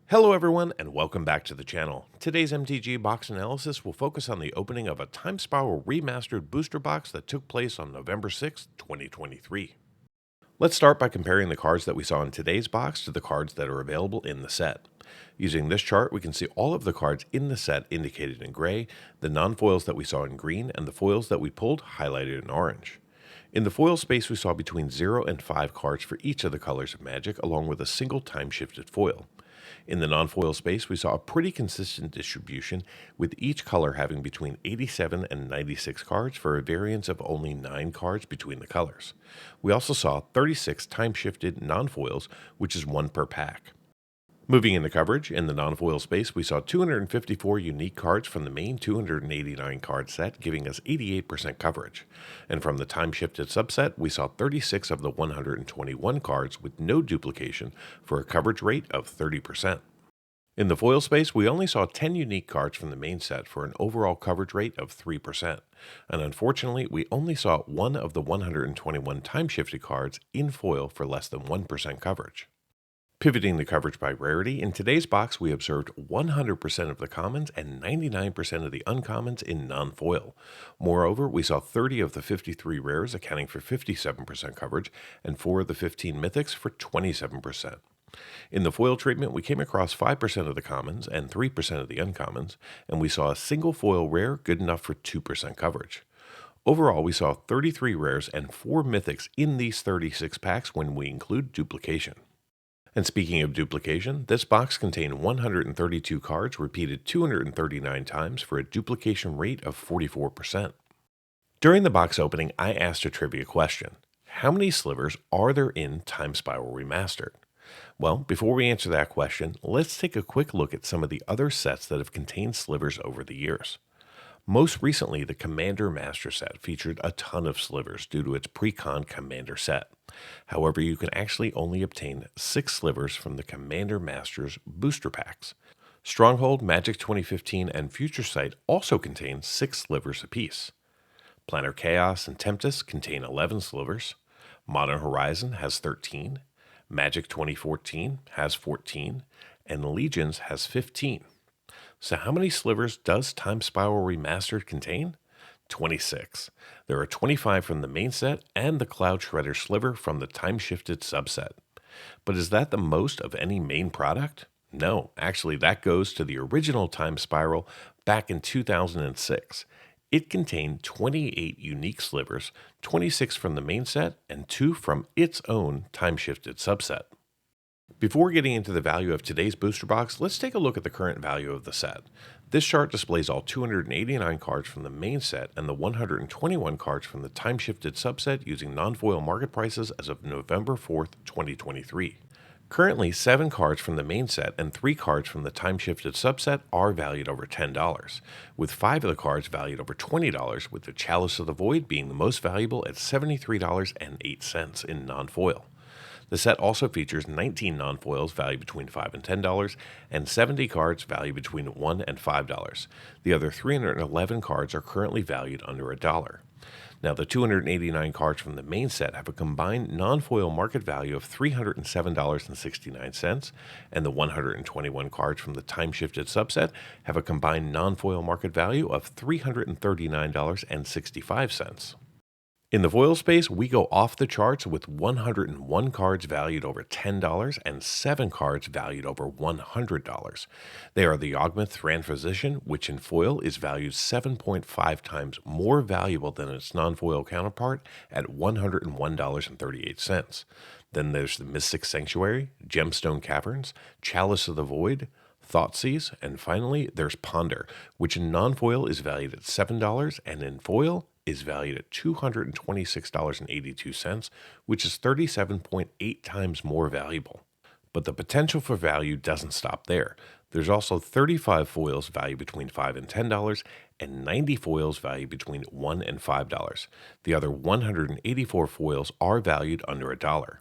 Hello everyone and welcome back to the channel. Today's MTG box analysis will focus on the opening of a Time Spiral Remastered booster box that took place on November 6, 2023. Let's start by comparing the cards that we saw in today's box to the cards that are available in the set. Using this chart, we can see all of the cards in the set indicated in gray, the non-foils that we saw in green, and the foils that we pulled highlighted in orange. In the foil space, we saw between 0 and 5 cards for each of the colors of Magic, along with a single time-shifted foil. In the non-foil space, we saw a pretty consistent distribution, with each color having between 87 and 96 cards for a variance of only 9 cards between the colors. We also saw 36 time-shifted non-foils, which is 1 per pack. Moving into coverage, in the non-foil space, we saw 254 unique cards from the main 289 card set, giving us 88% coverage. And from the time-shifted subset, we saw 36 of the 121 cards with no duplication for a coverage rate of 30%. In the foil space, we only saw 10 unique cards from the main set for an overall coverage rate of 3%. And unfortunately, we only saw 1 of the 121 time-shifted cards in foil for less than 1% coverage. Pivoting the coverage by rarity, in today's box we observed 100% of the commons and 99% of the uncommons in non-foil. Moreover, we saw 30 of the 53 rares accounting for 57% coverage and 4 of the 15 mythics for 27%. In the foil treatment, we came across 5% of the commons and 3% of the uncommons, and we saw a single foil rare good enough for 2% coverage. Overall, we saw 33 rares and 4 mythics in these 36 packs when we include duplication. And speaking of duplication, this box contained 132 cards repeated 239 times for a duplication rate of 44%. During the box opening, I asked a trivia question. How many slivers are there in Time Spiral Remastered? Well, before we answer that question, let's take a quick look at some of the other sets that have contained slivers over the years. Most recently, the Commander Master set featured a ton of slivers due to its pre-con Commander set. However, you can actually only obtain 6 slivers from the Commander Master's booster packs. Stronghold, Magic 2015, and Future Sight also contain 6 slivers apiece. Planar Chaos and Tempest contain 11 slivers. Modern Horizon has 13. Magic 2014 has 14. And Legions has 15. So how many slivers does Time Spiral Remastered contain? 26. There are 25 from the main set and the Cloud Shredder sliver from the time-shifted subset. But is that the most of any main product? No, actually that goes to the original Time Spiral back in 2006. It contained 28 unique slivers, 26 from the main set and 2 from its own time-shifted subset. Before getting into the value of today's booster box, let's take a look at the current value of the set. This chart displays all 289 cards from the main set and the 121 cards from the time-shifted subset using non-foil market prices as of November 4th, 2023. Currently, 7 cards from the main set and 3 cards from the time-shifted subset are valued over $10, with 5 of the cards valued over $20, with the Chalice of the Void being the most valuable at $73.08 in non-foil. The set also features 19 non-foils valued between $5 and $10, and 70 cards valued between $1 and $5. The other 311 cards are currently valued under $1. Now, the 289 cards from the main set have a combined non-foil market value of $307.69, and the 121 cards from the time-shifted subset have a combined non-foil market value of $339.65. In the foil space, we go off the charts with 101 cards valued over $10 and 7 cards valued over $100. They are the Yawgmoth Thran Physician, which in foil is valued 7.5 times more valuable than its non-foil counterpart at $101.38. Then there's the Mystic Sanctuary, Gemstone Caverns, Chalice of the Void, Thoughtseize, and finally there's Ponder, which in non-foil is valued at $7 and in foil is valued at $226.82, which is 37.8 times more valuable. But the potential for value doesn't stop there. There's also 35 foils valued between $5 and $10, and 90 foils valued between $1 and $5. The other 184 foils are valued under $1.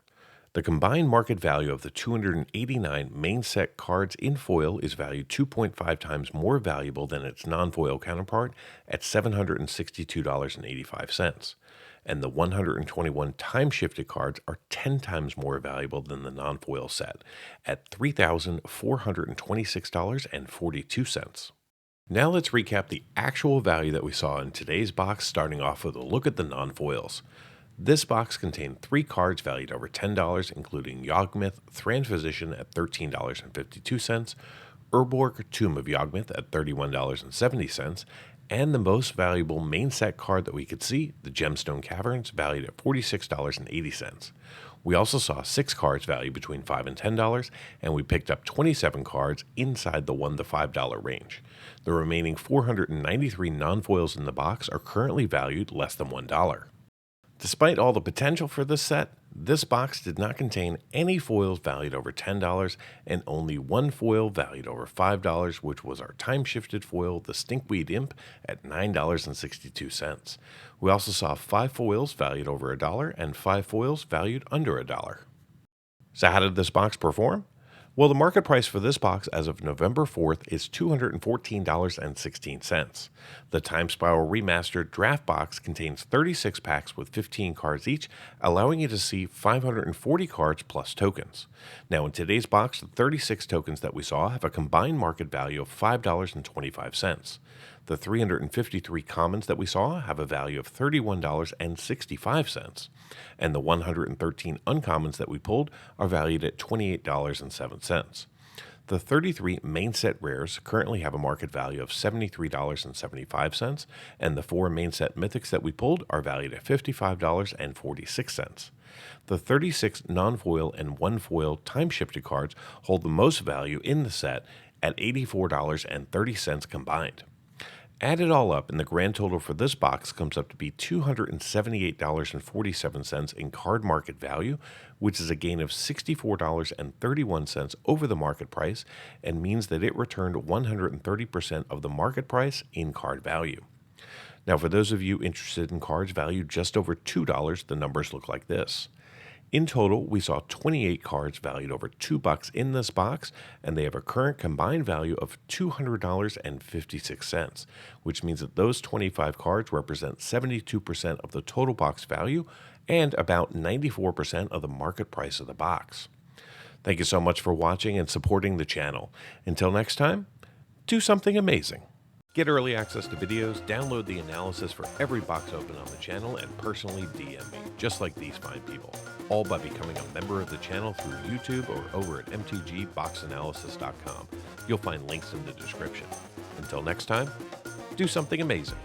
The combined market value of the 289 main set cards in foil is valued 2.5 times more valuable than its non-foil counterpart at $762.85. and the 121 time-shifted cards are 10 times more valuable than the non-foil set at $3,426.42. Now let's recap the actual value that we saw in today's box, starting off with a look at the non-foils. This box contained 3 cards valued over $10, including Yawgmoth Thran Physician at $13.52, Urborg Tomb of Yawgmoth at $31.70, and the most valuable main set card that we could see, the Gemstone Caverns, valued at $46.80. We also saw 6 cards valued between $5 and $10, and we picked up 27 cards inside the $1 to $5 range. The remaining 493 non-foils in the box are currently valued less than $1. Despite all the potential for this set, this box did not contain any foils valued over $10 and only one foil valued over $5, which was our time-shifted foil, the Stinkweed Imp, at $9.62. We also saw 5 foils valued over $1 and 5 foils valued under $1. So how did this box perform? Well, the market price for this box as of November 4th is $214.16. The Time Spiral Remastered Draft Box contains 36 packs with 15 cards each, allowing you to see 540 cards plus tokens. Now, in today's box, the 36 tokens that we saw have a combined market value of $5.25. The 353 commons that we saw have a value of $31.65, and the 113 uncommons that we pulled are valued at $28.07. The 33 main set rares currently have a market value of $73.75, and the 4 main set mythics that we pulled are valued at $55.46. The 36 non-foil and 1 foil time-shifted cards hold the most value in the set at $84.30 combined. Add it all up, and the grand total for this box comes up to be $278.47 in card market value, which is a gain of $64.31 over the market price and means that it returned 130% of the market price in card value. Now, for those of you interested in cards valued just over $2, the numbers look like this. In total, we saw 28 cards valued over $2 in this box, and they have a current combined value of $200.56, which means that those 25 cards represent 72% of the total box value and about 94% of the market price of the box. Thank you so much for watching and supporting the channel. Until next time, do something amazing. Get early access to videos, download the analysis for every box open on the channel, and personally DM me, just like these fine people, all by becoming a member of the channel through YouTube or over at mtgboxanalysis.com. You'll find links in the description. Until next time, do something amazing.